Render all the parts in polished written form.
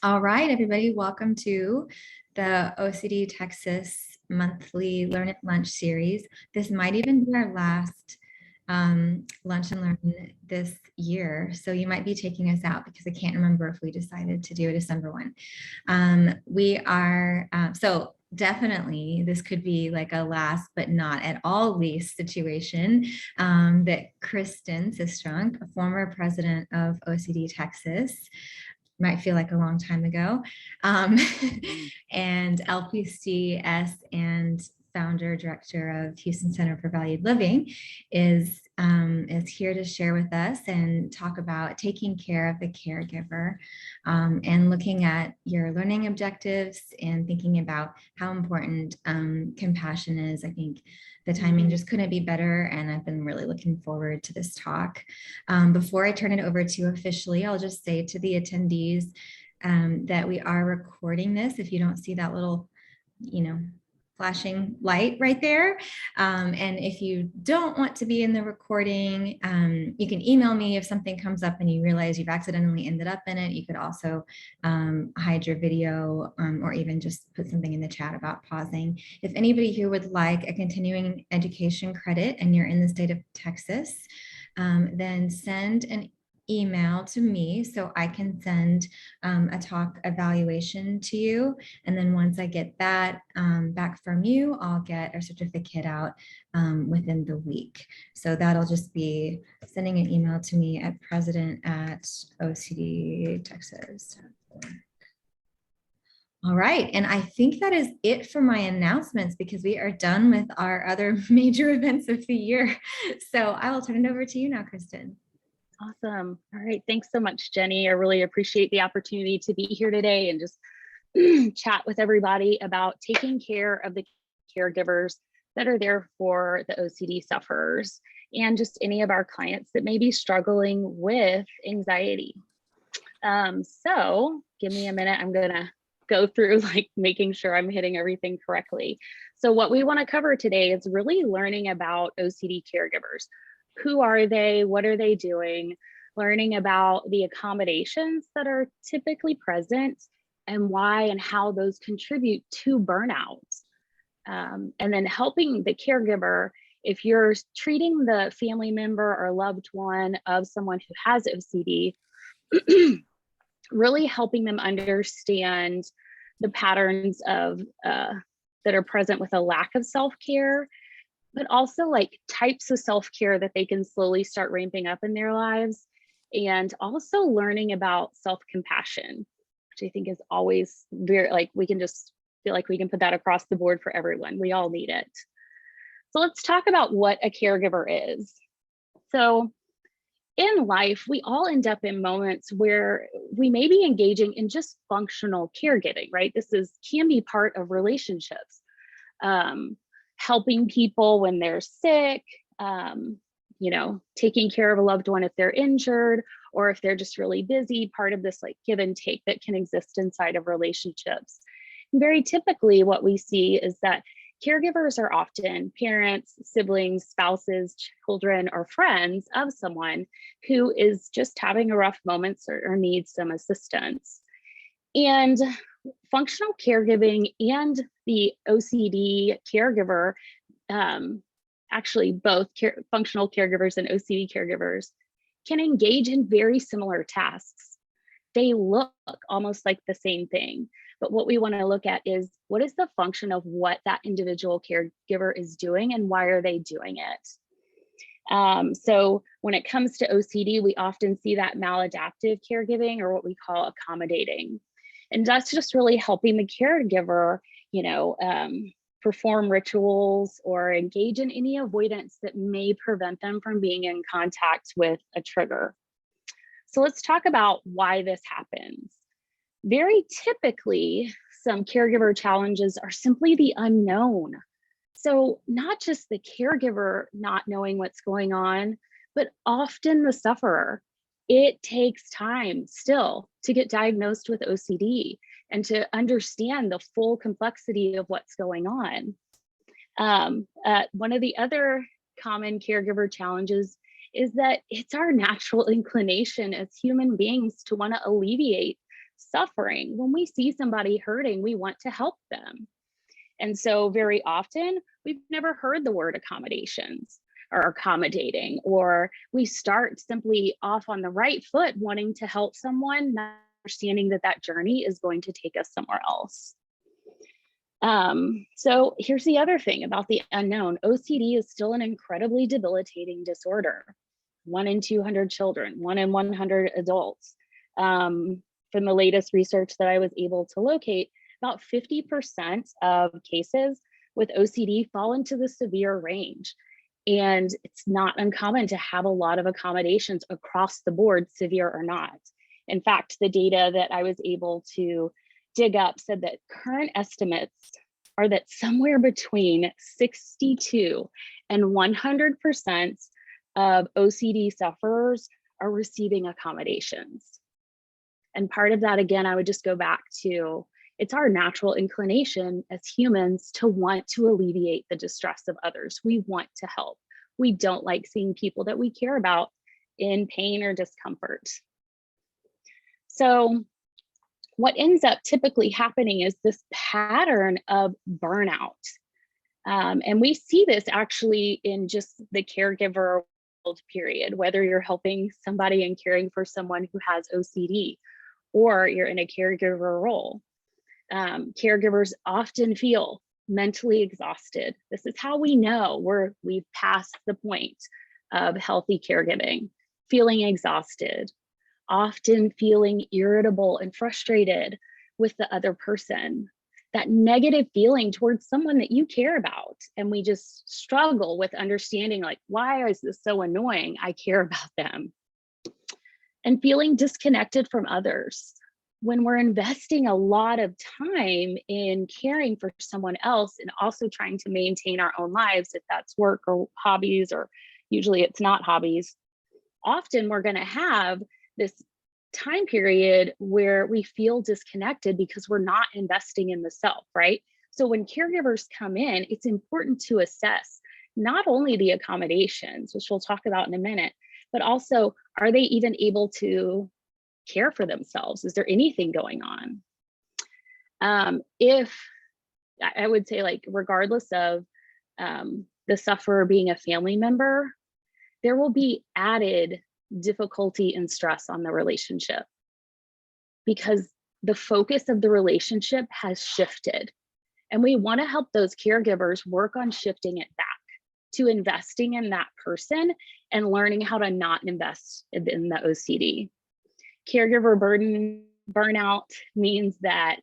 All right, everybody, welcome to the OCD Texas monthly Learn at Lunch series. This might even be our last Lunch and Learn this year. So you might be taking us out because I can't remember if we decided to do a December one. So definitely this could be like a last but not at all least situation that Christen Sistrunk, a former president of OCD Texas, might feel like a long time ago, and LPC-S and founder director of Houston Center for Valued Living is here to share with us and talk about taking care of the caregiver, and looking at your learning objectives and thinking about how important compassion is. I think the timing just couldn't be better, and I've been really looking forward to this talk. Before I turn it over to you officially, I'll just say to the attendees that we are recording this. If you don't see that little, flashing light right there. And if you don't want to be in the recording, you can email me if something comes up and you realize you've accidentally ended up in it. You could also hide your video, or even just put something in the chat about pausing. If anybody here would like a continuing education credit and you're in the state of Texas, then send an email to me so I can send a talk evaluation to you. And then once I get that back from you, I'll get a certificate out within the week. So that'll just be sending an email to me at president@ocdtexas. All right, and I think that is it for my announcements because we are done with our other major events of the year. So I will turn it over to you now, Christen. Awesome. All right. Thanks so much, Jenny. I really appreciate the opportunity to be here today and just chat with everybody about taking care of the caregivers that are there for the OCD sufferers and just any of our clients that may be struggling with anxiety. So give me a minute. I'm going to go through making sure I'm hitting everything correctly. So what we want to cover today is really learning about OCD caregivers. Who are they? What are they doing? Learning about the accommodations that are typically present and why and how those contribute to burnout. And then helping the caregiver, if you're treating the family member or loved one of someone who has OCD, really helping them understand the patterns of that are present with a lack of self-care, but also types of self-care that they can slowly start ramping up in their lives. And also learning about self-compassion, which I think is always very, we can just feel like we can put that across the board for everyone. We all need it. So let's talk about what a caregiver is. So in life, we all end up in moments where we may be engaging in just functional caregiving, right? This can be part of relationships. Helping people when they're sick, taking care of a loved one if they're injured, or if they're just really busy, part of this give and take that can exist inside of relationships. And very typically what we see is that caregivers are often parents, siblings, spouses, children, or friends of someone who is just having a rough moment or needs some assistance. And functional caregiving and the OCD caregiver, actually both functional caregivers and OCD caregivers, can engage in very similar tasks. They look almost like the same thing, but what we want to look at is what is the function of what that individual caregiver is doing and why are they doing it? So when it comes to OCD, we often see that maladaptive caregiving, or what we call accommodating. And that's just really helping the caregiver, perform rituals or engage in any avoidance that may prevent them from being in contact with a trigger. So let's talk about why this happens. Very typically, some caregiver challenges are simply the unknown. So not just the caregiver not knowing what's going on, but often the sufferer. It takes time still to get diagnosed with OCD and to understand the full complexity of what's going on. One of the other common caregiver challenges is that it's our natural inclination as human beings to want to alleviate suffering. When we see somebody hurting, we want to help them. And so very often we've never heard the word accommodations or accommodating, or we start simply off on the right foot wanting to help someone, not understanding that that journey is going to take us somewhere else. So here's the other thing about the unknown. OCD is still an incredibly debilitating disorder. 1 in 200 children, 1 in 100 adults. From the latest research that I was able to locate, about 50% of cases with OCD fall into the severe range. And it's not uncommon to have a lot of accommodations across the board, severe or not. In fact, the data that I was able to dig up said that current estimates are that somewhere between 62 and 100% of OCD sufferers are receiving accommodations. And part of that, again, I would just go back to, it's our natural inclination as humans to want to alleviate the distress of others. We want to help. We don't like seeing people that we care about in pain or discomfort. So what ends up typically happening is this pattern of burnout. And we see this actually in just the caregiver period, whether you're helping somebody and caring for someone who has OCD, or you're in a caregiver role. Caregivers often feel mentally exhausted. This is how we know we've passed the point of healthy caregiving, feeling exhausted, often feeling irritable and frustrated with the other person, that negative feeling towards someone that you care about. And we just struggle with understanding, like, why is this so annoying? I care about them. And feeling disconnected from others. When we're investing a lot of time in caring for someone else and also trying to maintain our own lives, if that's work or hobbies, or usually it's not hobbies, often we're going to have this time period where we feel disconnected because we're not investing in the self, right? So when caregivers come in, it's important to assess not only the accommodations, which we'll talk about in a minute, but also, are they even able to care for themselves? Is there anything going on? If I would say, like, regardless of the sufferer being a family member, there will be added difficulty and stress on the relationship because the focus of the relationship has shifted. And we want to help those caregivers work on shifting it back to investing in that person and learning how to not invest in the OCD. Caregiver burnout means that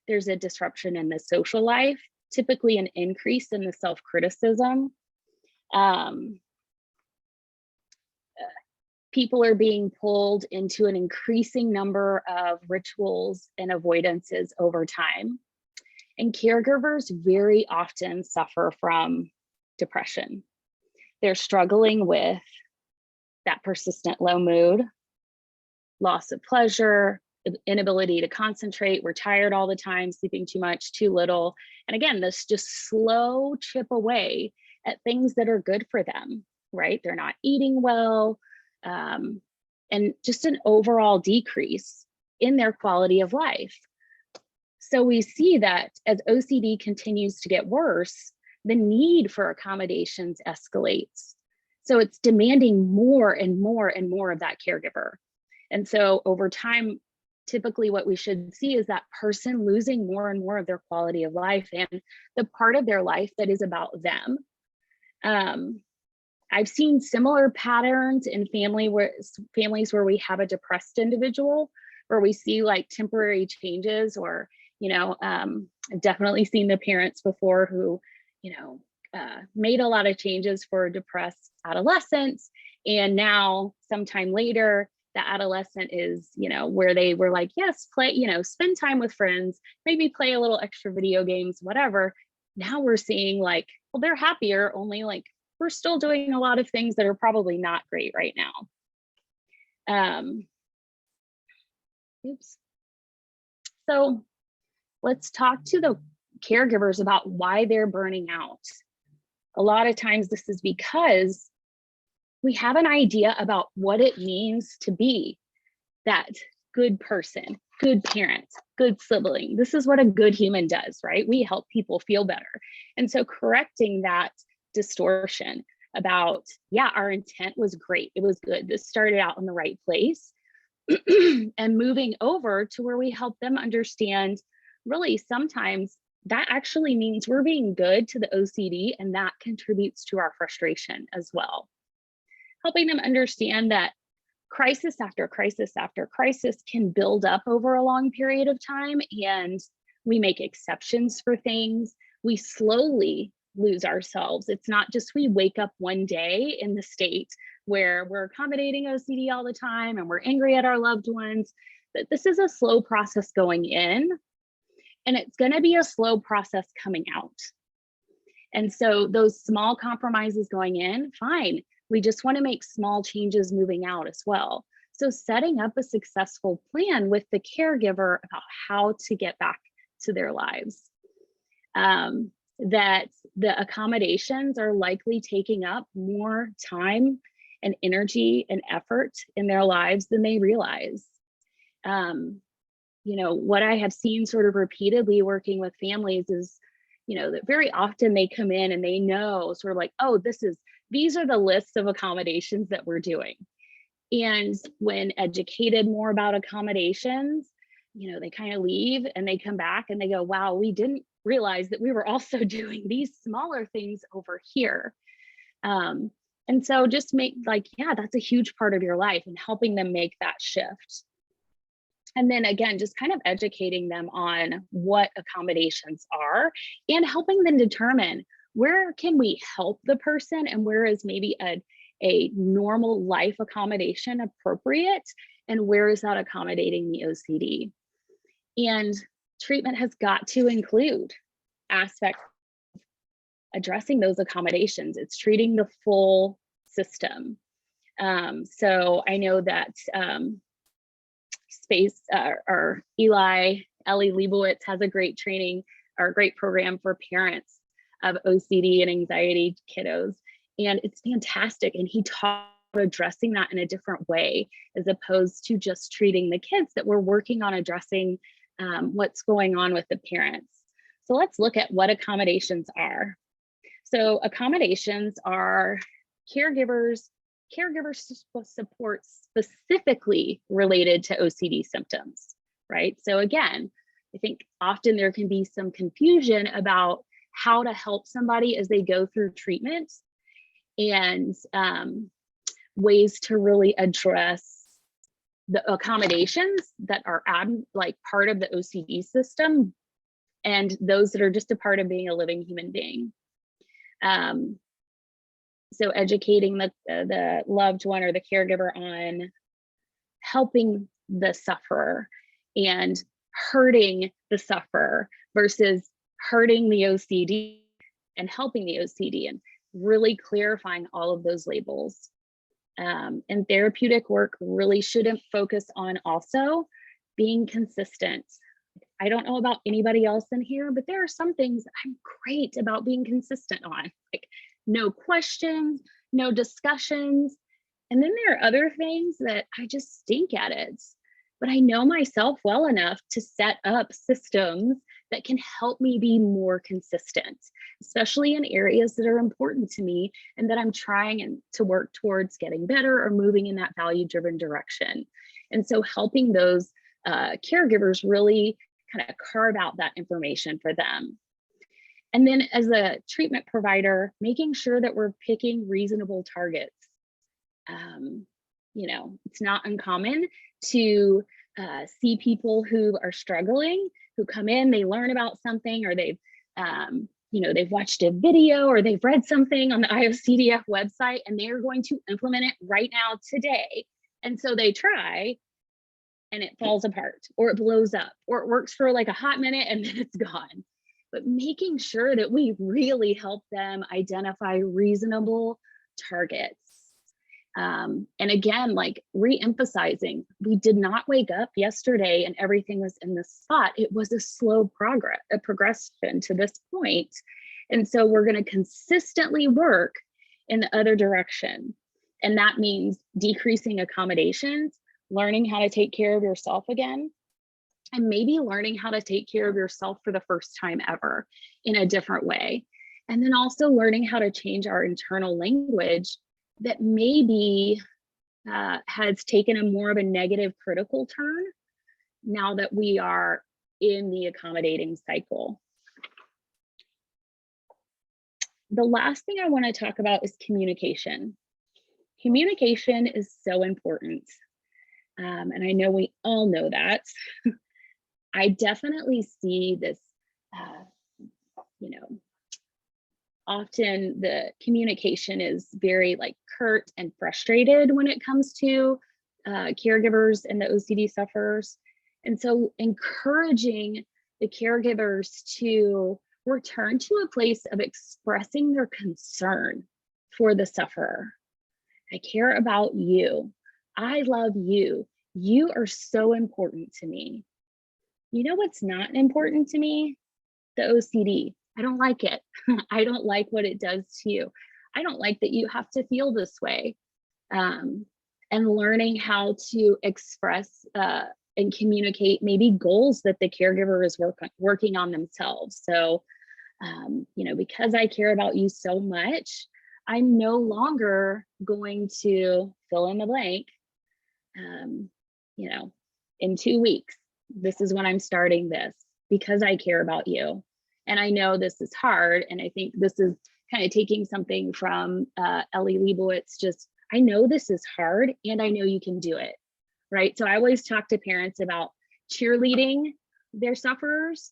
there's a disruption in the social life, typically an increase in the self-criticism. People are being pulled into an increasing number of rituals and avoidances over time. And caregivers very often suffer from depression. They're struggling with that persistent low mood, loss of pleasure, inability to concentrate. We're tired all the time, sleeping too much, too little. And again, this just slow chip away at things that are good for them, right? They're not eating well, and just an overall decrease in their quality of life. So we see that as OCD continues to get worse, the need for accommodations escalates. So it's demanding more and more and more of that caregiver. And so over time, typically what we should see is that person losing more and more of their quality of life and the part of their life that is about them. I've seen similar patterns in families where we have a depressed individual, where we see like temporary changes, or, I've definitely seen the parents before who, made a lot of changes for depressed adolescents. And now sometime later, the adolescent is, where they were like, yes, play, spend time with friends, maybe play a little extra video games, whatever. Now we're seeing like, well, they're happier, only like we're still doing a lot of things that are probably not great right now. So let's talk to the caregivers about why they're burning out. A lot of times this is because we have an idea about what it means to be that good person, good parent, good sibling. This is what a good human does, right? We help people feel better. And so correcting that distortion about, yeah, our intent was great. It was good. This started out in the right place. And moving over to where we help them understand, really, sometimes that actually means we're being good to the OCD, and that contributes to our frustration as well. Helping them understand that crisis after crisis after crisis can build up over a long period of time, and we make exceptions for things. We slowly lose ourselves. It's not just we wake up one day in the state where we're accommodating OCD all the time and we're angry at our loved ones. But this is a slow process going in, and it's going to be a slow process coming out. And so those small compromises going in, fine. We just want to make small changes moving out as well. So setting up a successful plan with the caregiver about how to get back to their lives. That the accommodations are likely taking up more time and energy and effort in their lives than they realize. What I have seen sort of repeatedly working with families is, that very often they come in and they know sort of like, oh, these are the lists of accommodations that we're doing. And when educated more about accommodations, they kind of leave and they come back and they go, wow, we didn't realize that we were also doing these smaller things over here. And so just that's a huge part of your life, and helping them make that shift. And then again, just kind of educating them on what accommodations are and helping them determine where can we help the person and where is maybe a normal life accommodation appropriate, and where is that accommodating the OCD. And treatment has got to include aspects of addressing those accommodations. It's treating the full system. So I know that Ellie Leibowitz has a great training or a great program for parents of OCD and anxiety kiddos. And it's fantastic. And he taught addressing that in a different way, as opposed to just treating the kids, that we're working on addressing what's going on with the parents. So let's look at what accommodations are. So accommodations are caregiver support specifically related to OCD symptoms, right? So again, I think often there can be some confusion about how to help somebody as they go through treatment, and ways to really address the accommodations that are part of the OCD system, and those that are just a part of being a living human being. So educating the loved one or the caregiver on helping the sufferer and hurting the sufferer versus hurting the OCD and helping the OCD, and really clarifying all of those labels. And therapeutic work really shouldn't focus on also being consistent. I don't know about anybody else in here, but there are some things I'm great about being consistent on, like no questions, no discussions. And then there are other things that I just stink at it. But I know myself well enough to set up systems that can help me be more consistent, especially in areas that are important to me and that I'm trying to work towards getting better or moving in that value-driven direction. And so helping those caregivers really kind of carve out that information for them. And then as a treatment provider, making sure that we're picking reasonable targets. It's not uncommon to see people who are struggling, who come in, they learn about something, or they've watched a video, or they've read something on the IOCDF website, and they're going to implement it right now today. And so they try, and it falls apart, or it blows up, or it works for like a hot minute and then it's gone. But making sure that we really help them identify reasonable targets. And again, like re-emphasizing, we did not wake up yesterday and everything was in this spot. It was a slow progression to this point. And so we're going to consistently work in the other direction. And that means decreasing accommodations learning how to take care of yourself again, and maybe learning how to take care of yourself for the first time ever in a different way. And then also learning how to change our internal language that maybe has taken a more of a negative critical turn now that we are in the accommodating cycle. The last thing I want to talk about is communication. Communication is so important. And I know we all know that. I definitely see this, often the communication is very like curt and frustrated when it comes to caregivers and the OCD sufferers. And so encouraging the caregivers to return to a place of expressing their concern for the sufferer. I care about you. I love you. You are so important to me. You know what's not important to me? The OCD. I don't like it. I don't like what it does to you. I don't like that you have to feel this way. And learning how to express and communicate maybe goals that the caregiver is working on themselves. So, because I care about you so much, I'm no longer going to fill in the blank. In 2 weeks, this is when I'm starting this because I care about you. And I know this is hard. And I think this is kind of taking something from Ellie Leibowitz, just, I know this is hard and I know you can do it, right? So I always talk to parents about cheerleading their sufferers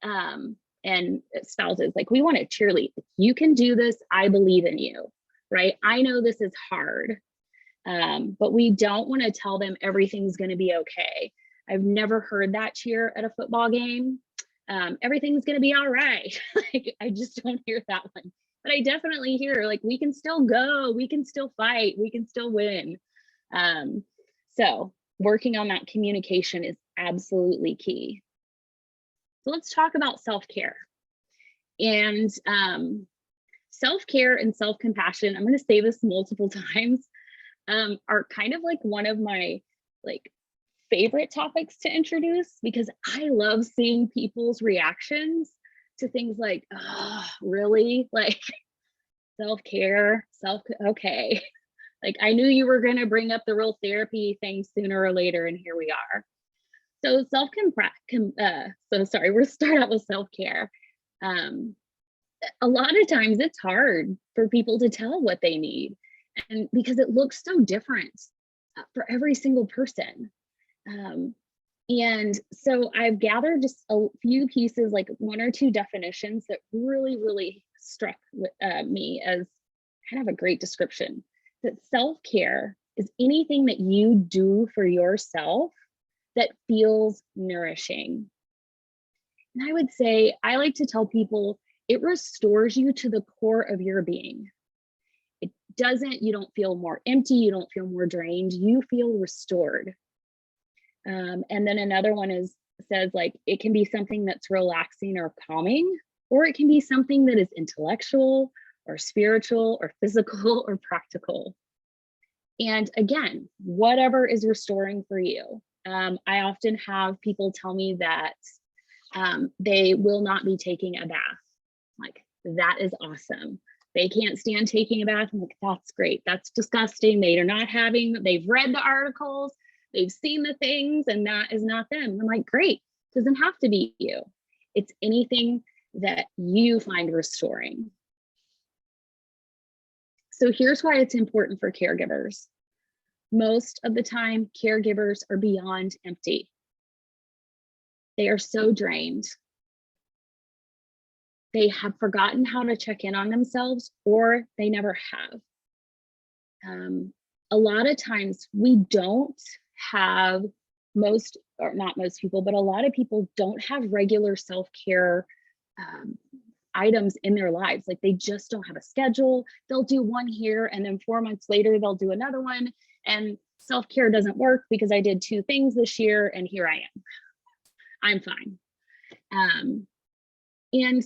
and spouses, like, we want to cheerlead. You can do this. I believe in you, right? I know this is hard, but we don't want to tell them everything's going to be okay. I've never heard that cheer at a football game. Everything's going to be all right. Like, I just don't hear that one, but I definitely hear, like, we can still go, we can still fight, we can still win. So working on that communication is absolutely key. So let's talk about self-care. And self-care and self-compassion, I'm going to say this multiple times, are kind of like one of my favorite topics to introduce, because I love seeing people's reactions to things like, oh, really? Like, self-care, okay. Like, I knew you were going to bring up the real therapy thing sooner or later, and here we are. So we'll start out with self-care. A lot of times it's hard for people to tell what they need, and because it looks so different for every single person. And so I've gathered just a few pieces, like 1 or 2 definitions that really, really struck me as kind of a great description. That self-care is anything that you do for yourself that feels nourishing. And I would say, I like to tell people, it restores you to the core of your being. It doesn't, you don't feel more empty, you don't feel more drained, you feel restored. And then another one says like, it can be something that's relaxing or calming, or it can be something that is intellectual or spiritual or physical or practical. And again, whatever is restoring for you. I often have people tell me that they will not be taking a bath. Like, that is awesome. They can't stand taking a bath. I'm like, that's great. That's disgusting. They've read the articles, they've seen the things, and that is not them. I'm like, great. Doesn't have to be you. It's anything that you find restoring. So here's why it's important for caregivers. Most of the time, caregivers are beyond empty. They are so drained. They have forgotten how to check in on themselves, or they never have. A lot of times we don't have not most people, but a lot of people don't have regular self-care items in their lives. Like, they just don't have a schedule. They'll do one here, and then 4 months later, they'll do another one. And self-care doesn't work because I did 2 things this year, and here I am. I'm fine. And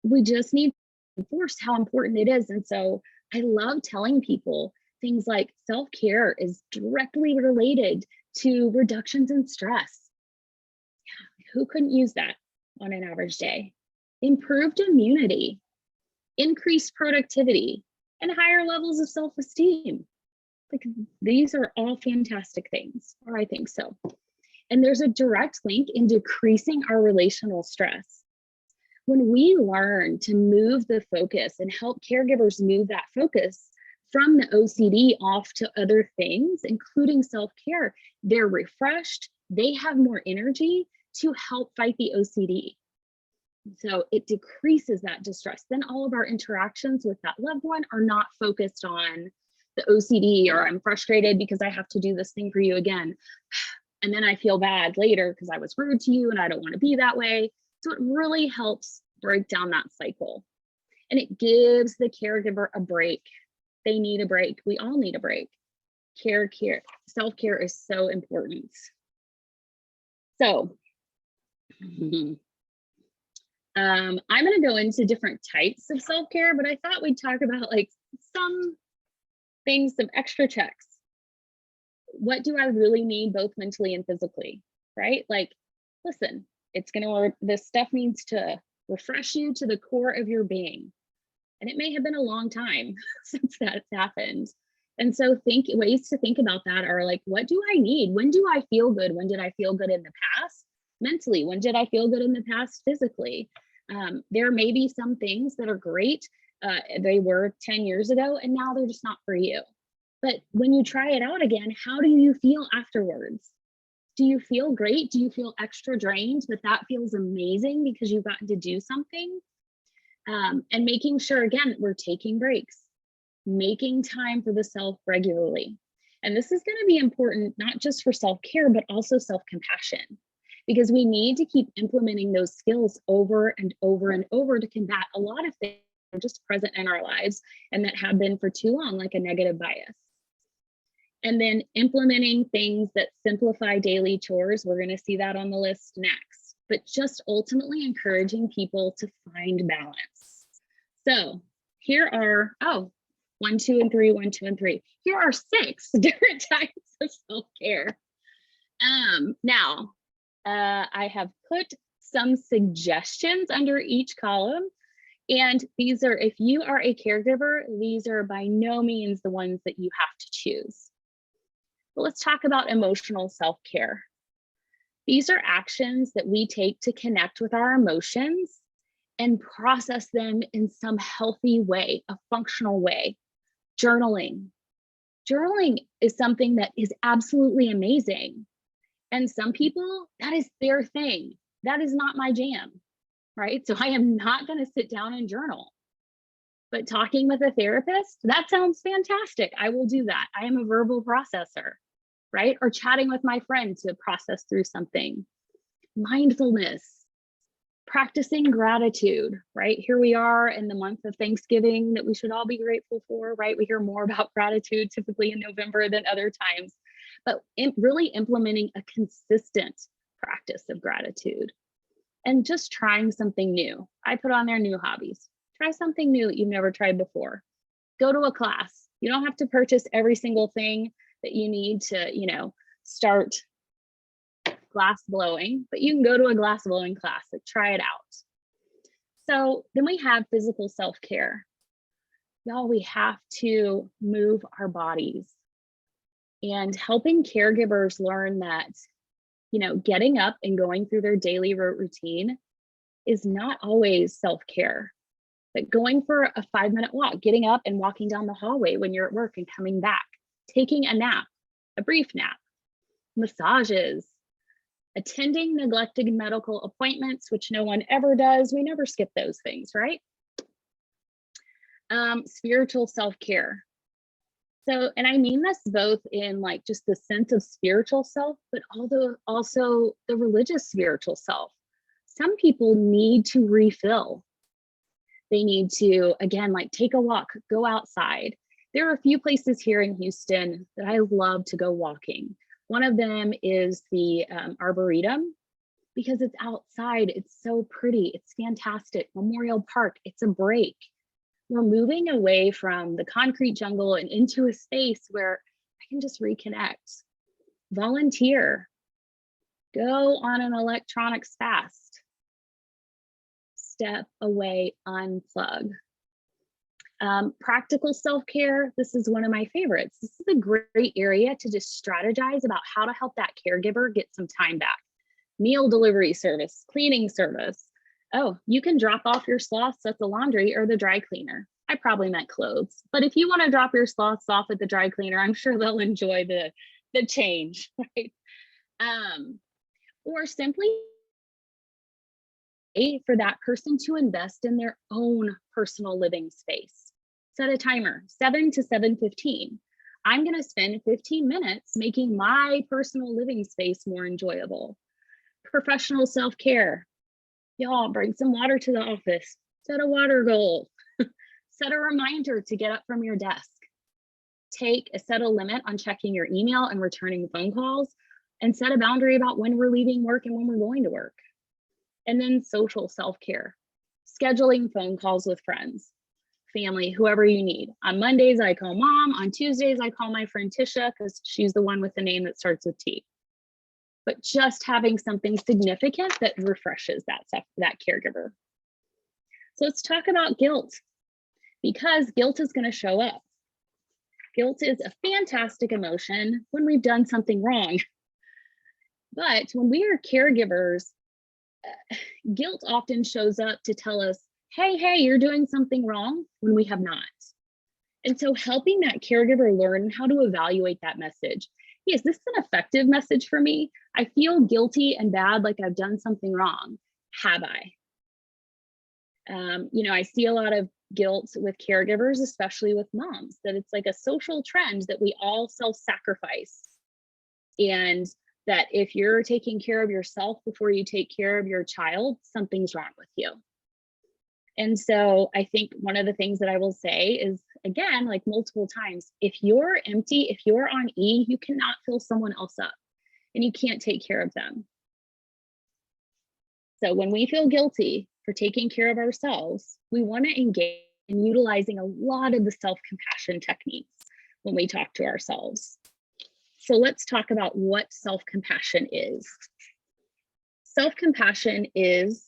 we just need to enforce how important it is. And so I love telling people things like self-care is directly related to reductions in stress. Yeah, who couldn't use that on an average day? Improved immunity, increased productivity, and higher levels of self-esteem. Like, these are all fantastic things, or I think so. And there's a direct link in decreasing our relational stress. When we learn to move the focus and help caregivers move that focus from the OCD off to other things, including self-care, they're refreshed, they have more energy to help fight the OCD. So it decreases that distress. Then all of our interactions with that loved one are not focused on the OCD, or I'm frustrated because I have to do this thing for you again. And then I feel bad later because I was rude to you and I don't want to be that way. So it really helps break down that cycle. And it gives the caregiver a break. They need a break. We all need a break. Self-care is so important. So I'm going to go into different types of self-care, but I thought we'd talk about like some things, some extra checks. What do I really need both mentally and physically, right? Like, listen, it's going to work. This stuff needs to refresh you to the core of your being. And it may have been a long time since that's happened. And so ways to think about that are like, what do I need? When do I feel good? When did I feel good in the past? Mentally, when did I feel good in the past physically? There may be some things that are great. They were 10 years ago, and now they're just not for you. But when you try it out again, how do you feel afterwards? Do you feel great? Do you feel extra drained, but that feels amazing because you've gotten to do something? And making sure, again, we're taking breaks, making time for the self regularly. And this is going to be important, not just for self-care, but also self-compassion, because we need to keep implementing those skills over and over and over to combat a lot of things that are just present in our lives and that have been for too long, like a negative bias. And then implementing things that simplify daily chores. We're going to see that on the list next, but just ultimately encouraging people to find balance. So here are, 1, 2, and 3, 1, 2, and 3. Here are 6 different types of self-care. Now, I have put some suggestions under each column. And these are, if you are a caregiver, these are by no means the ones that you have to choose. But let's talk about emotional self-care. These are actions that we take to connect with our emotions and process them in some healthy way, a functional way. Journaling. Journaling is something that is absolutely amazing. And some people, that is their thing. That is not my jam, right? So I am not going to sit down and journal. But talking with a therapist, that sounds fantastic. I will do that. I am a verbal processor, right? Or chatting with my friend to process through something. Mindfulness, practicing gratitude, right? Here we are in the month of Thanksgiving that we should all be grateful for, right? We hear more about gratitude typically in November than other times, but really implementing a consistent practice of gratitude and just trying something new. I put on there new hobbies. Try something new that you've never tried before. Go to a class. You don't have to purchase every single thing that you need to, start glass blowing, but you can go to a glass blowing class, like try it out. So then we have physical self-care. Y'all, we have to move our bodies, and helping caregivers learn that, getting up and going through their daily routine is not always self-care. But going for a 5-minute walk, getting up and walking down the hallway when you're at work and coming back, taking a nap, a brief nap, massages, attending neglected medical appointments, which no one ever does. We never skip those things, right? Spiritual self-care. So, and I mean this both in like just the sense of spiritual self, but also the religious spiritual self. Some people need to refill. They need to, again, like take a walk, go outside. There are a few places here in Houston that I love to go walking. One of them is the Arboretum, because it's outside. It's so pretty. It's fantastic. Memorial Park, it's a break. We're moving away from the concrete jungle and into a space where I can just reconnect. Volunteer. Go on an electronics fast. Step away, unplug. Practical self-care, this is one of my favorites. This is a great area to just strategize about how to help that caregiver get some time back. Meal delivery service, cleaning service. Oh, you can drop off your sloths at the laundry or the dry cleaner. I probably meant clothes, but if you want to drop your sloths off at the dry cleaner, I'm sure they'll enjoy the change, right? Or simply for that person to invest in their own personal living space. Set a timer, 7 to 7:15. I'm going to spend 15 minutes making my personal living space more enjoyable. Professional self-care. Y'all bring some water to the office. Set a water goal. Set a reminder to get up from your desk. Set a limit on checking your email and returning phone calls, and set a boundary about when we're leaving work and when we're going to work. And then social self-care, scheduling phone calls with friends, family, whoever you need. On Mondays, I call mom. On Tuesdays, I call my friend Tisha because she's the one with the name that starts with T. But just having something significant that refreshes that caregiver. So let's talk about guilt, because guilt is going to show up. Guilt is a fantastic emotion when we've done something wrong. But when we are caregivers, guilt often shows up to tell us, hey, you're doing something wrong, when we have not. And so helping that caregiver learn how to evaluate that message. Hey, is this an effective message for me? I feel guilty and bad, like I've done something wrong. Have I? I see a lot of guilt with caregivers, especially with moms, that it's like a social trend that we all self-sacrifice. And that if you're taking care of yourself before you take care of your child, something's wrong with you. And so I think one of the things that I will say is, again, like multiple times, if you're empty, if you're on E, you cannot fill someone else up and you can't take care of them. So when we feel guilty for taking care of ourselves, we want to engage in utilizing a lot of the self-compassion techniques when we talk to ourselves. So let's talk about what self-compassion is. Self-compassion is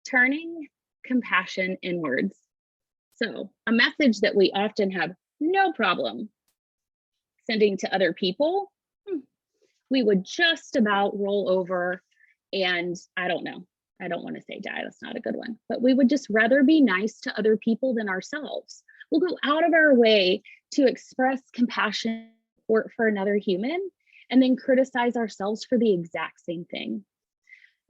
turning compassion inwards. So a message that we often have no problem sending to other people, we would just about roll over and I don't want to say die, that's not a good one, but we would just rather be nice to other people than ourselves. We'll go out of our way to express compassion for another human and then criticize ourselves for the exact same thing.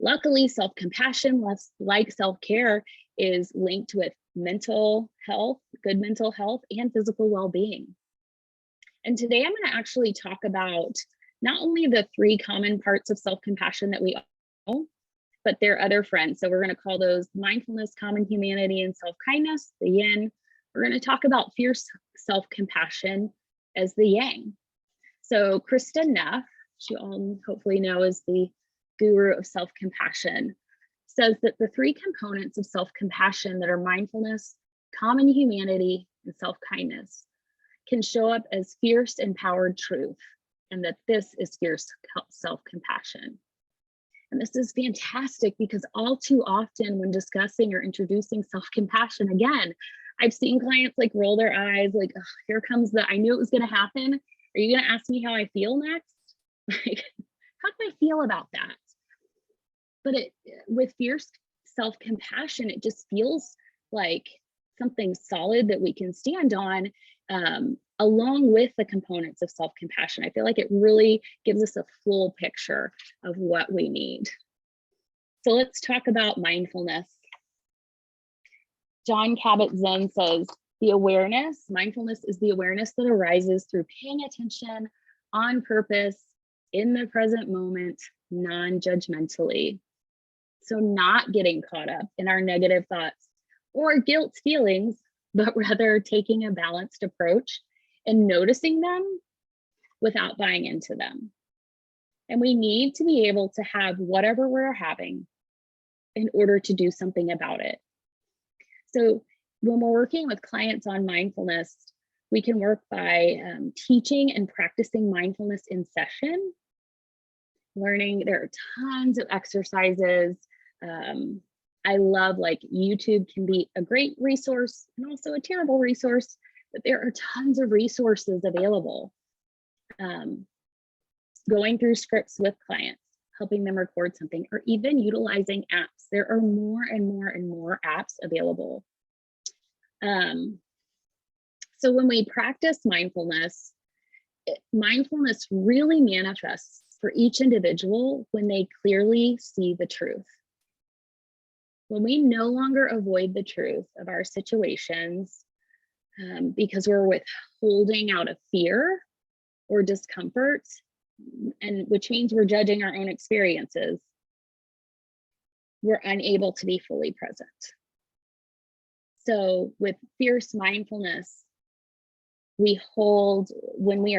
Luckily, self-compassion, like self-care, is linked with mental health, good mental health, and physical well-being. And today I'm going to actually talk about not only the 3 common parts of self-compassion that we all know, but their other friends. So we're going to call those mindfulness, common humanity, and self-kindness, the yin. We're going to talk about fierce self-compassion as the yang. So Christen, you all hopefully know, is the guru of self-compassion, says that the 3 components of self-compassion that are mindfulness, common humanity, and self-kindness can show up as fierce empowered truth, and that this is fierce self-compassion. And this is fantastic because all too often when discussing or introducing self-compassion, again, I've seen clients like roll their eyes like, oh, here comes I knew it was going to happen. Are you going to ask me how I feel next? Like, how do I feel about that? But with fierce self-compassion, it just feels like something solid that we can stand on, along with the components of self-compassion. I feel like it really gives us a full picture of what we need. So let's talk about mindfulness. John Kabat-Zinn says, mindfulness is the awareness that arises through paying attention on purpose, in the present moment, non-judgmentally. So not getting caught up in our negative thoughts or guilt feelings, but rather taking a balanced approach and noticing them without buying into them. And we need to be able to have whatever we're having in order to do something about it. So when we're working with clients on mindfulness, We can work by teaching and practicing mindfulness in session, learning. There are tons of exercises. I love, like, YouTube can be a great resource and also a terrible resource, but there are tons of resources available. Going through scripts with clients, helping them record something, or even utilizing apps. There are more and more and more apps available. So when we practice mindfulness, mindfulness really manifests for each individual when they clearly see the truth. When we no longer avoid the truth of our situations because we're withholding out of fear or discomfort, and which means we're judging our own experiences, we're unable to be fully present. So with fierce mindfulness, when we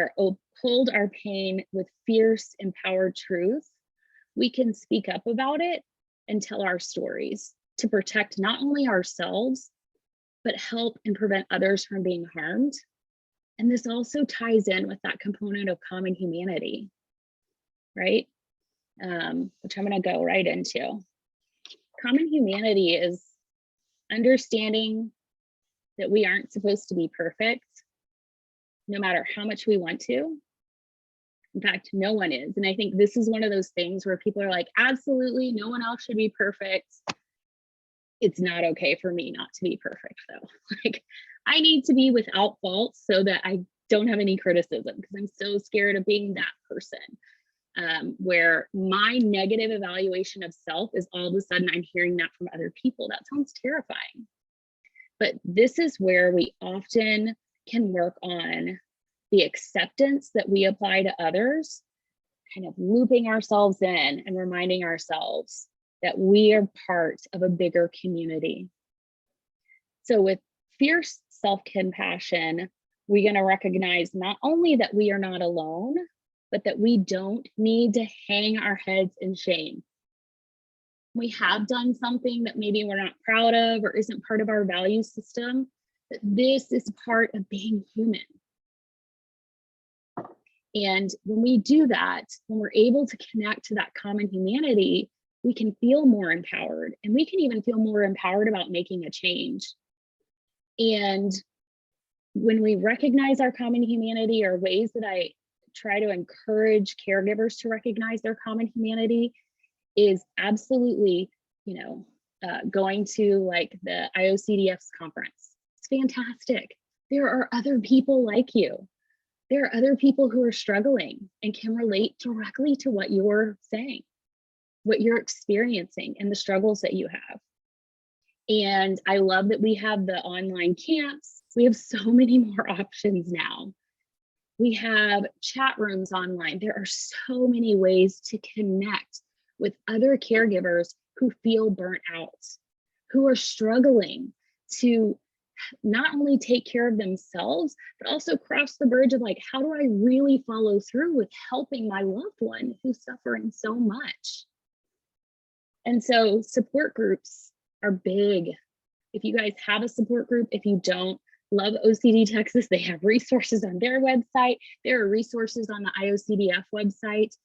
hold our pain with fierce, empowered truth, we can speak up about it and tell our stories to protect not only ourselves, but help and prevent others from being harmed. And this also ties in with that component of common humanity, right? Which I'm going to go right into. Common humanity is understanding that we aren't supposed to be perfect, no matter how much we want to. In fact, no one is. And I think this is one of those things where people are like, absolutely, no one else should be perfect. It's not okay for me not to be perfect, though. Like, I need to be without fault so that I don't have any criticism, because I'm so scared of being that person, where my negative evaluation of self is all of a sudden I'm hearing that from other people. That sounds terrifying. But this is where we often can work on the acceptance that we apply to others, kind of looping ourselves in and reminding ourselves that we are part of a bigger community. So with fierce self-compassion, we're going to recognize not only that we are not alone, but that we don't need to hang our heads in shame. We have done something that maybe we're not proud of or isn't part of our value system, but this is part of being human. And when we do that, when we're able to connect to that common humanity, we can feel more empowered, and we can even feel more empowered about making a change. And when we recognize our common humanity, or ways that I try to encourage caregivers to recognize their common humanity, is absolutely, going to like the IOCDF's conference. It's fantastic. There are other people like you. There are other people who are struggling and can relate directly to what you're saying, what you're experiencing, and the struggles that you have. And I love that we have the online camps. We have so many more options now. We have chat rooms online. There are so many ways to connect with other caregivers who feel burnt out, who are struggling to not only take care of themselves, but also cross the bridge of like, how do I really follow through with helping my loved one who's suffering so much? And so support groups are big. If you guys have a support group, if you don't, love OCD Texas, they have resources on their website. There are resources on the IOCDF website.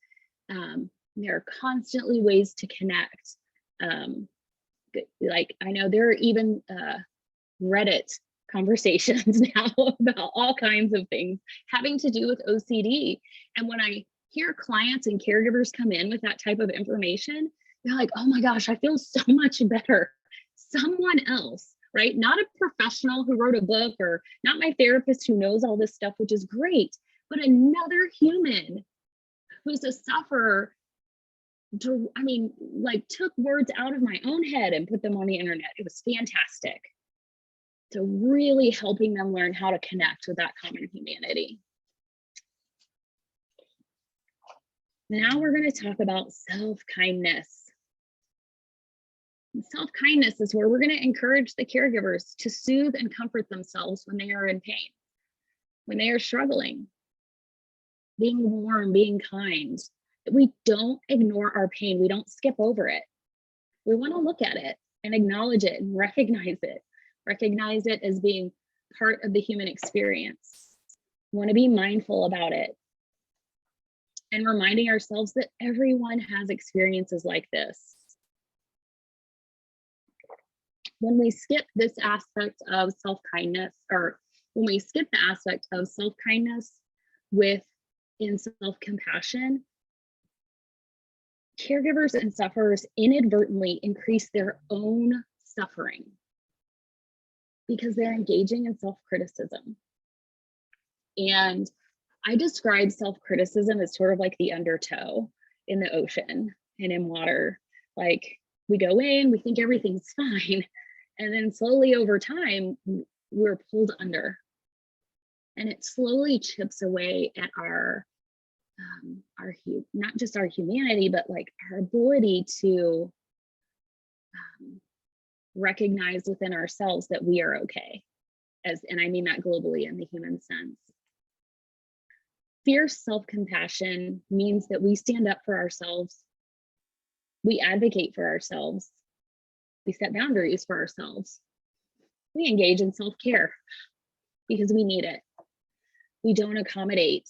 There are constantly ways to connect. Like, I know there are even Reddit conversations now about all kinds of things having to do with OCD. And when I hear clients and caregivers come in with that type of information, they're like, oh my gosh, I feel so much better. Someone else, right? Not a professional who wrote a book, or not my therapist who knows all this stuff, which is great, but another human who's a sufferer, took words out of my own head and put them on the internet. It was fantastic. So really helping them learn how to connect with that common humanity. Now we're going to talk about self-kindness. Self-kindness is where we're going to encourage the caregivers to soothe and comfort themselves when they are in pain, when they are struggling, being warm, being kind. We don't ignore our pain. We don't skip over it. We want to look at it and acknowledge it and recognize it. Recognize it as being part of the human experience. We want to be mindful about it and reminding ourselves that everyone has experiences like this. When we skip this aspect of self-kindness, or when we skip the aspect of self-kindness within self-compassion, caregivers and sufferers inadvertently increase their own suffering because they're engaging in self-criticism. And I describe self-criticism as sort of like the undertow in the ocean and in water. Like, we go in, we think everything's fine, and then slowly over time, we're pulled under. And it slowly chips away at our not just our humanity, but like our ability to recognize within ourselves that we are okay. And I mean that globally in the human sense. Fierce self-compassion means that we stand up for ourselves. We advocate for ourselves. We set boundaries for ourselves. We engage in self-care because we need it. We don't accommodate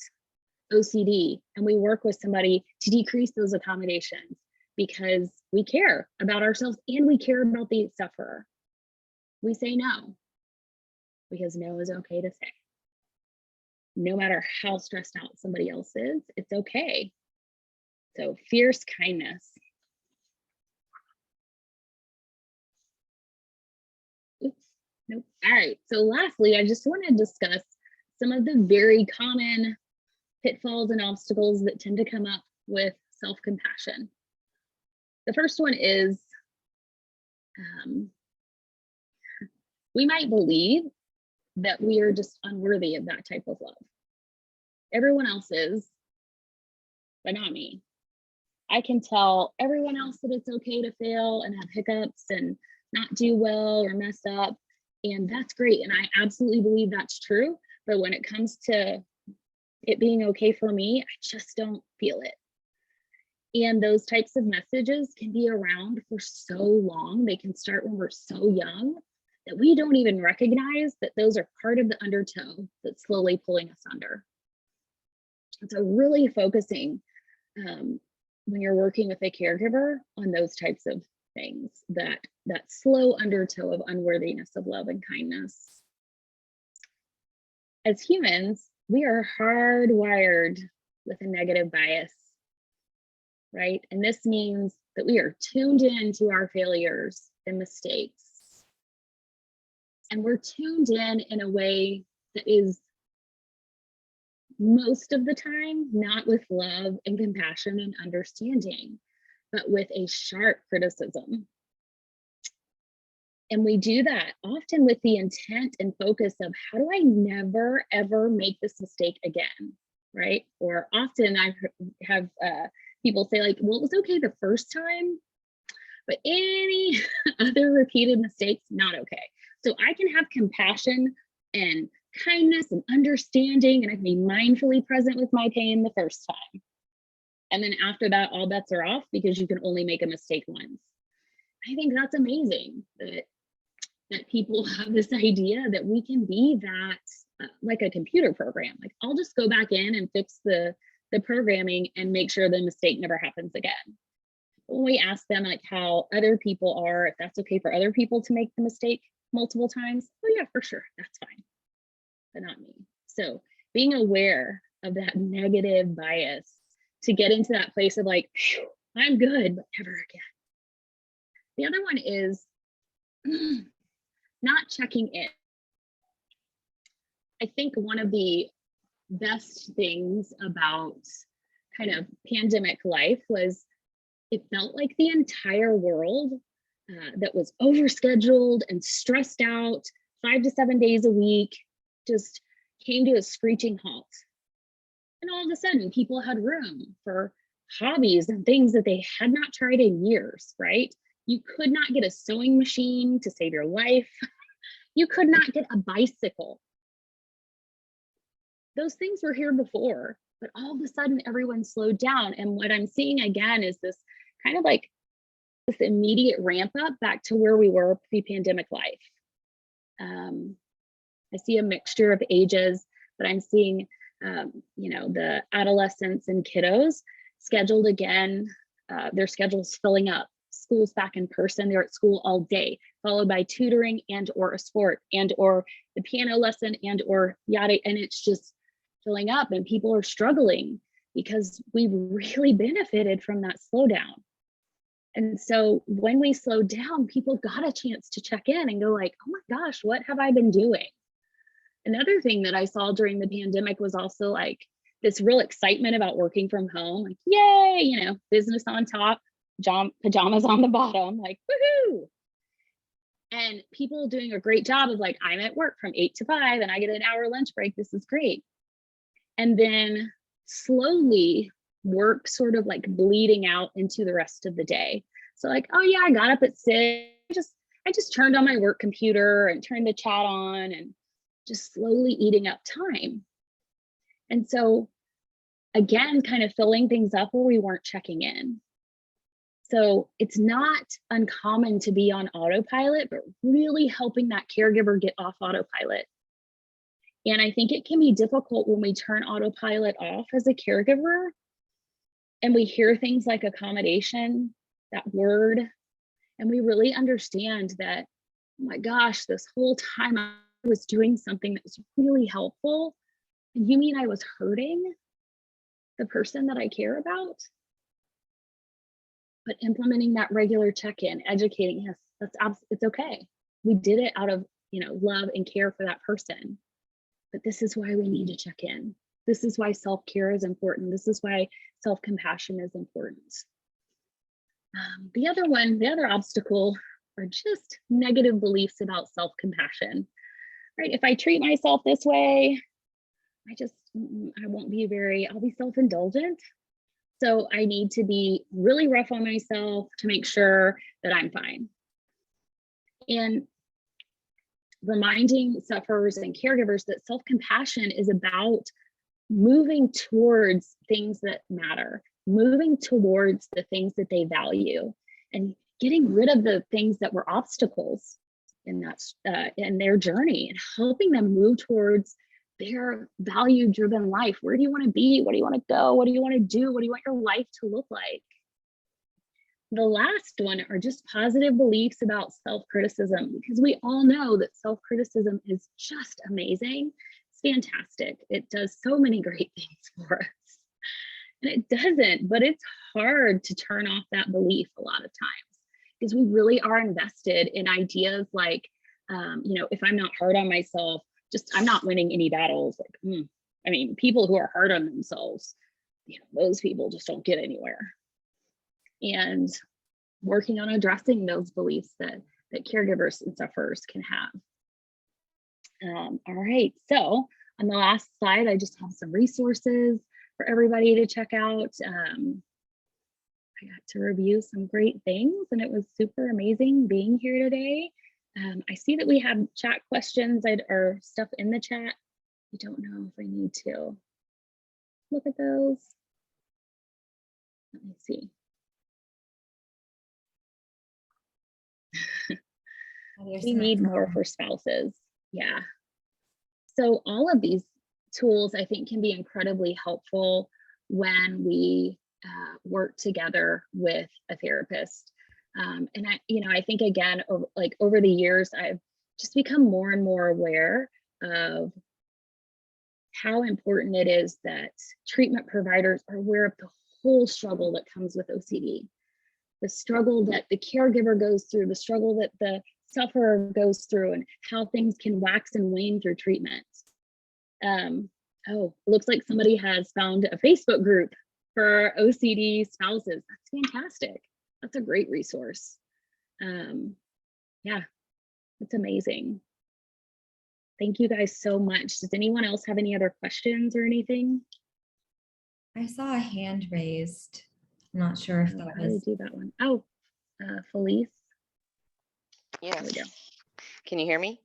OCD, and we work with somebody to decrease those accommodations because we care about ourselves and we care about the sufferer. We say no because no is okay to say. No matter how stressed out somebody else is, it's okay. So fierce kindness. Oops, nope. All right, so lastly, I just want to discuss some of the very common pitfalls and obstacles that tend to come up with self-compassion. The first one is we might believe that we are just unworthy of that type of love. Everyone else is, but not me. I can tell everyone else that it's okay to fail and have hiccups and not do well or mess up, and that's great. And I absolutely believe that's true. But when it comes to it being okay for me, I just don't feel it. And those types of messages can be around for so long. They can start when we're so young that we don't even recognize that those are part of the undertow that's slowly pulling us under. And so really focusing when you're working with a caregiver on those types of things, that slow undertow of unworthiness of love and kindness. As humans, we are hardwired with a negative bias, right? And this means that we are tuned in to our failures and mistakes. And we're tuned in a way that is most of the time not with love and compassion and understanding, but with a sharp criticism. And we do that often with the intent and focus of, how do I never, ever make this mistake again, right? Or often I have people say like, well, it was okay the first time, but any other repeated mistakes, not okay. So I can have compassion and kindness and understanding, and I can be mindfully present with my pain the first time. And then after that, all bets are off because you can only make a mistake once. I think that's amazing that people have this idea that we can be that like a computer program. Like, I'll just go back in and fix the programming and make sure the mistake never happens again. When we ask them like how other people are, if that's okay for other people to make the mistake multiple times, oh yeah, for sure, that's fine, but not me. So being aware of that negative bias to get into that place of like, I'm good, but never again. The other one is not checking in. I think one of the best things about kind of pandemic life was it felt like the entire world that was overscheduled and stressed out 5 to 7 days a week just came to a screeching halt. And all of a sudden, people had room for hobbies and things that they had not tried in years, right? You could not get a sewing machine to save your life. You could not get a bicycle. Those things were here before, but all of a sudden everyone slowed down. And what I'm seeing again is this kind of like this immediate ramp up back to where we were pre-pandemic life. I see a mixture of ages, but I'm seeing, the adolescents and kiddos scheduled again. Their schedules filling up. School's back in person. They're at school all day, followed by tutoring and or a sport and or the piano lesson and or yada. And it's just filling up, and people are struggling because we really benefited from that slowdown. And so when we slowed down, people got a chance to check in and go like, oh my gosh, what have I been doing? Another thing that I saw during the pandemic was also like this real excitement about working from home, like, yay, business on top, pajamas on the bottom, like, woohoo. And people doing a great job of like, I'm at work from 8 to 5 and I get an hour lunch break. This is great. And then slowly work sort of like bleeding out into the rest of the day. So like, oh yeah, I got up at 6. I just turned on my work computer and turned the chat on and just slowly eating up time. And so again, kind of filling things up where we weren't checking in. So it's not uncommon to be on autopilot, but really helping that caregiver get off autopilot. And I think it can be difficult when we turn autopilot off as a caregiver and we hear things like accommodation, that word, and we really understand that, oh my gosh, this whole time I was doing something that was really helpful. And you mean I was hurting the person that I care about? But implementing that regular check-in, educating, yes, it's okay. We did it out of, love and care for that person. But this is why we need to check in. This is why self-care is important. This is why self-compassion is important. The other obstacle are just negative beliefs about self-compassion, right? If I treat myself this way, I'll be self-indulgent. So I need to be really rough on myself to make sure that I'm fine. And reminding sufferers and caregivers that self-compassion is about moving towards things that matter, moving towards the things that they value, and getting rid of the things that were obstacles in their journey, and helping them move towards their value-driven life. Where do you want to be? What do you want to go? What do you want to do? What do you want your life to look like? The last one are just positive beliefs about self-criticism, because we all know that self-criticism is just amazing. It's fantastic. It does so many great things for us. And it doesn't, but it's hard to turn off that belief a lot of times, because we really are invested in ideas like, if I'm not hard on myself, I'm not winning any battles. Like, people who are hard on themselves, those people just don't get anywhere. And working on addressing those beliefs that caregivers and sufferers can have. All right, so on the last slide, I just have some resources for everybody to check out. I got to review some great things, and it was super amazing being here today. I see that we have chat questions or stuff in the chat. I don't know if I need to look at those. Let me see. We need more for spouses. Yeah. So all of these tools, I think, can be incredibly helpful when we work together with a therapist. And I think, again, over the years, I've just become more and more aware of how important it is that treatment providers are aware of the whole struggle that comes with OCD, the struggle that the caregiver goes through, the struggle that the sufferer goes through, and how things can wax and wane through treatment. Oh, it looks like somebody has found a Facebook group for OCD spouses. That's fantastic. That's a great resource. Yeah, it's amazing. Thank you guys so much. Does anyone else have any other questions or anything? I saw a hand raised. I'm not sure if that was. Do that one. Oh, Felice. Yes. Can you hear me?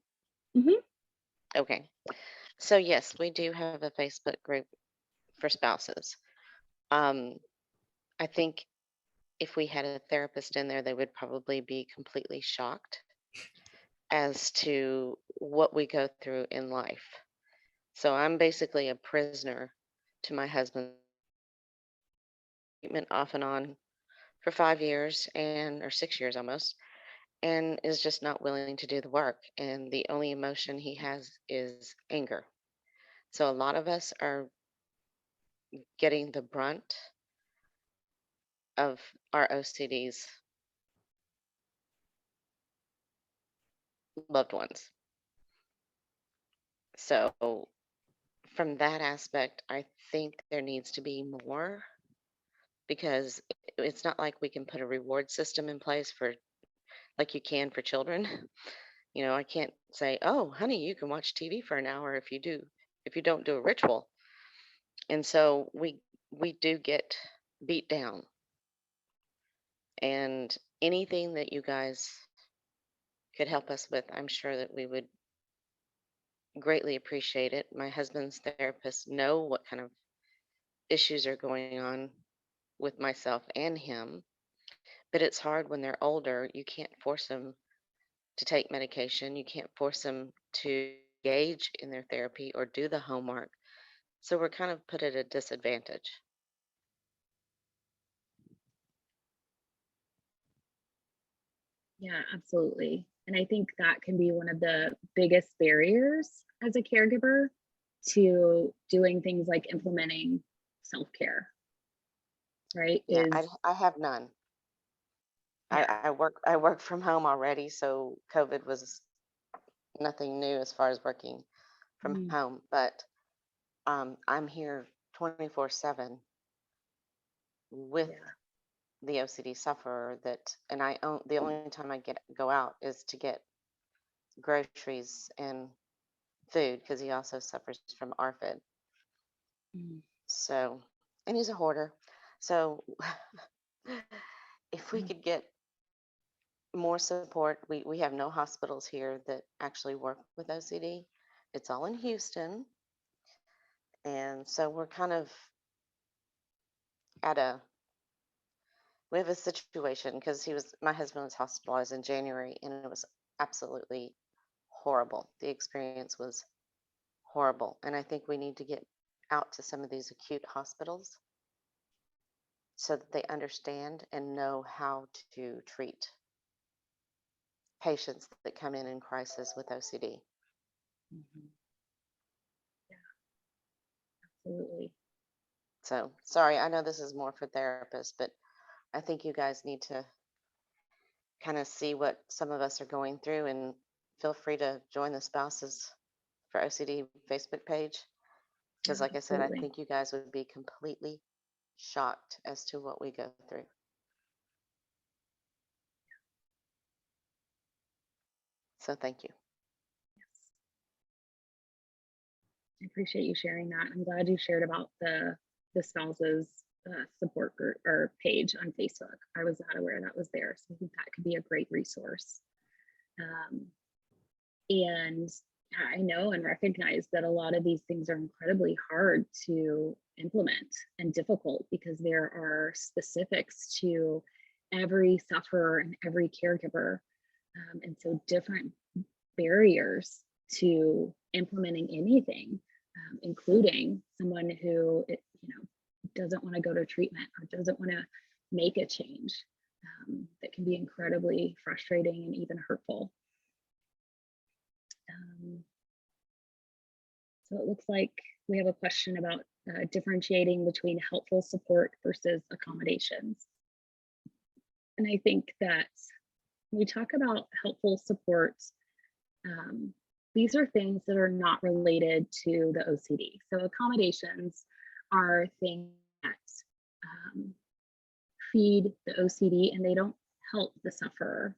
Mm-hmm. Okay. So yes, we do have a Facebook group for spouses. I think if we had a therapist in there, they would probably be completely shocked as to what we go through in life. So I'm basically a prisoner to my husband's treatment off and on for 5 years and or 6 years almost, and is just not willing to do the work. And the only emotion he has is anger. So a lot of us are getting the brunt of our OCD's loved ones. So from that aspect, I think there needs to be more, because it's not like we can put a reward system in place for like you can for children. You know, I can't say, "Oh, honey, you can watch TV for an hour if you don't do a ritual." And so we do get beat down. And anything that you guys could help us with, I'm sure that we would greatly appreciate it. My husband's therapists know what kind of issues are going on with myself and him, but it's hard when they're older. You can't force them to take medication. You can't force them to engage in their therapy or do the homework. So we're kind of put at a disadvantage. Yeah, absolutely. And I think that can be one of the biggest barriers as a caregiver to doing things like implementing self-care, right? Yeah, Is I have none. yeah. I work from home already, so COVID was nothing new as far as working from Mm, home. But I'm here 24/7 with yeah. the OCD sufferer that, and the only time I go out is to get groceries and food, because he also suffers from ARFID. Mm, So, and he's a hoarder. So, if we mm, could get more support, we have no hospitals here that actually work with OCD. It's all in Houston. And so we're kind of at a, we have a situation because my husband was hospitalized in January, and it was absolutely horrible. The experience was horrible. And I think we need to get out to some of these acute hospitals so that they understand and know how to treat patients that come in crisis with OCD. mhm. Absolutely. So sorry, I know this is more for therapists, but I think you guys need to kind of see what some of us are going through, and feel free to join the Spouses for OCD Facebook page. Yeah, Because, like I said, I absolutely. think you guys would be completely shocked as to what we go through. So, thank you. I appreciate you sharing that. I'm glad you shared about the spouses support group or page on Facebook. I was not aware that was there, so I think that could be a great resource. Um, and I know and recognize that a lot of these things are incredibly hard to implement and difficult because there are specifics to every sufferer and every caregiver, and so different barriers to implementing anything, including someone who doesn't want to go to treatment or doesn't want to make a change. That can be incredibly frustrating and even hurtful. So it looks like we have a question about differentiating between helpful support versus accommodations. And I think that when we talk about helpful support, these are things that are not related to the OCD. So accommodations are things that feed the OCD and they don't help the sufferer.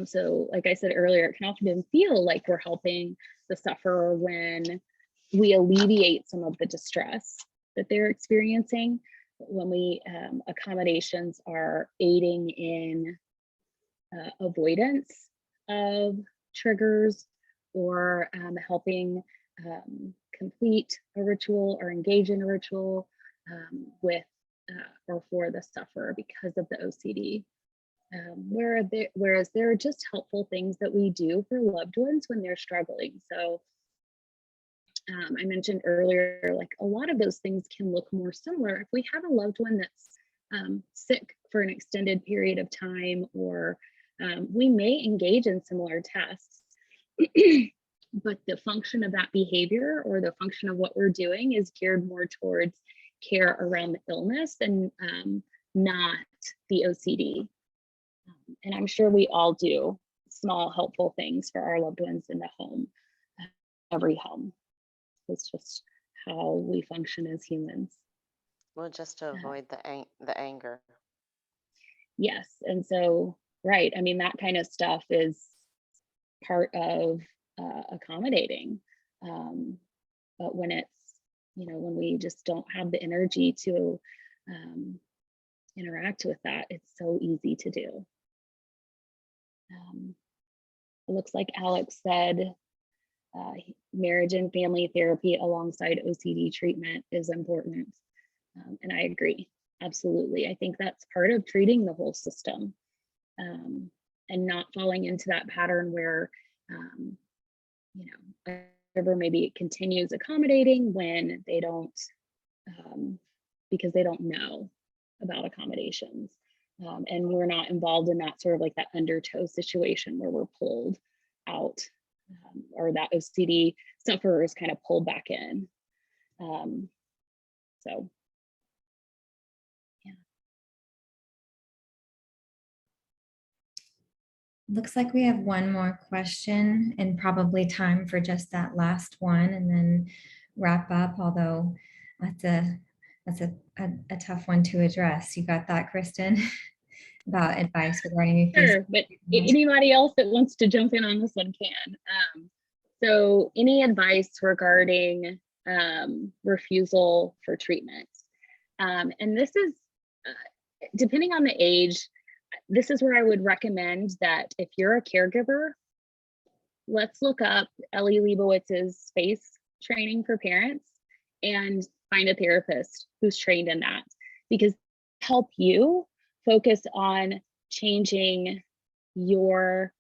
So like I said earlier, it can often feel like we're helping the sufferer when we alleviate some of the distress that they're experiencing. When we accommodations are aiding in avoidance of triggers or helping complete a ritual or engage in a ritual with or for the sufferer because of the OCD. Whereas there are just helpful things that we do for loved ones when they're struggling. So I mentioned earlier, like a lot of those things can look more similar. If we have a loved one that's sick for an extended period of time, or we may engage in similar tasks, but the function of that behavior or the function of what we're doing is geared more towards care around the illness and not the OCD. And I'm sure we all do small helpful things for our loved ones in the home, every home. It's just how we function as humans. Well, just to avoid the anger. Yes, and so, right, I mean, that kind of stuff is part of accommodating. But when it's, when we just don't have the energy to interact with that, it's so easy to do. It looks like Alex said marriage and family therapy alongside OCD treatment is important. And I agree, absolutely. I think that's part of treating the whole system, and not falling into that pattern where, maybe it continues accommodating when they don't, because they don't know about accommodations. And we're not involved in that sort of like that undertow situation where we're pulled out, or that OCD sufferer is kind of pulled back in. So, yeah. Looks like we have one more question and probably time for just that last one and then wrap up, although that's a tough one to address. You got that, Christen? About advice regarding Sure, but anybody else that wants to jump in on this one can. So any advice regarding refusal for treatment? And this is, depending on the age, this is where I would recommend that if you're a caregiver, let's look up Ellie Leibowitz's SPACE training for parents and find a therapist who's trained in that, because help you focus on changing your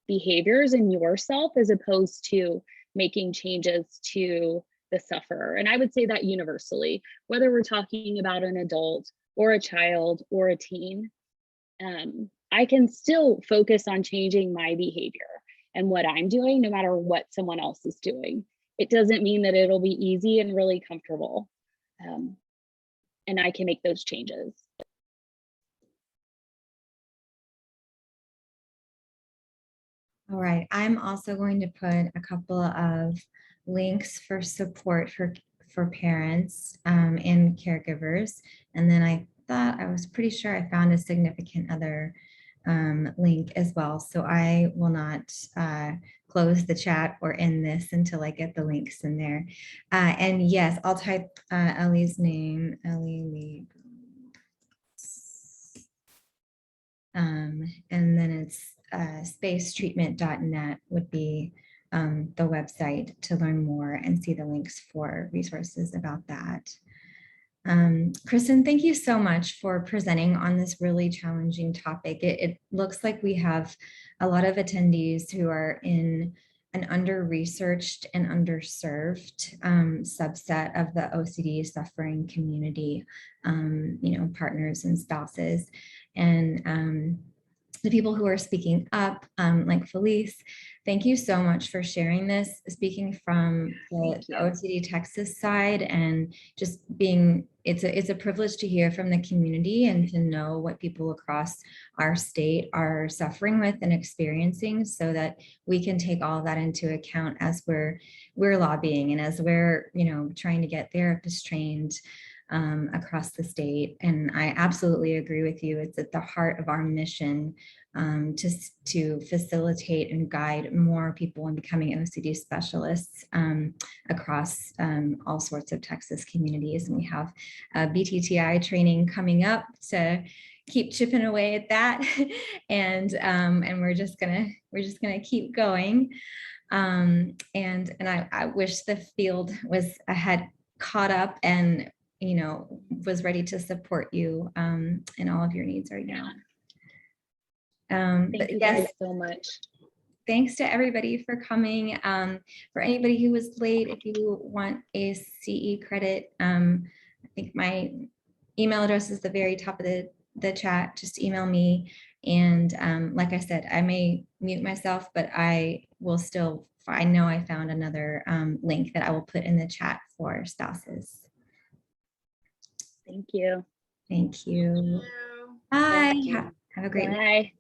behaviors and yourself as opposed to making changes to the sufferer. And I would say that universally, whether we're talking about an adult or a child or a teen, I can still focus on changing my behavior and what I'm doing, no matter what someone else is doing. It doesn't mean that it'll be easy and really comfortable. And I can make those changes. All right, I'm also going to put a couple of links for support for parents and caregivers. And then I was pretty sure I found a significant other link as well. So I will not close the chat or end this until I get the links in there. And yes, I'll type Ellie's name, Ellie Lee. And then it's spacetreatment.net would be the website to learn more and see the links for resources about that. Christen, thank you so much for presenting on this really challenging topic. It looks like we have a lot of attendees who are in an under-researched and underserved subset of the OCD suffering community, partners and spouses. And the people who are speaking up, like Felice, thank you so much for sharing this, speaking from the OCD Texas side, and just being, it's a privilege to hear from the community and to know what people across our state are suffering with and experiencing, so that we can take all of that into account as we're lobbying and as we're, trying to get therapists trained across the state. And I absolutely agree with you. It's at the heart of our mission to facilitate and guide more people in becoming OCD specialists across all sorts of Texas communities. And we have BTTI training coming up to keep chipping away at that, and we're just gonna keep going. And I wish the field had caught up and was ready to support you in all of your needs right now. Thank But you yes, guys so much. thanks to everybody for coming. For anybody who was late, if you want a CE credit, I think my email address is the very top of the chat. Just email me. And like I said, I may mute myself, but I will still, I know I found another link that I will put in the chat for spouses. Thank you. Thank you. Thank you. Bye. Thank you. Have a great week. Bye.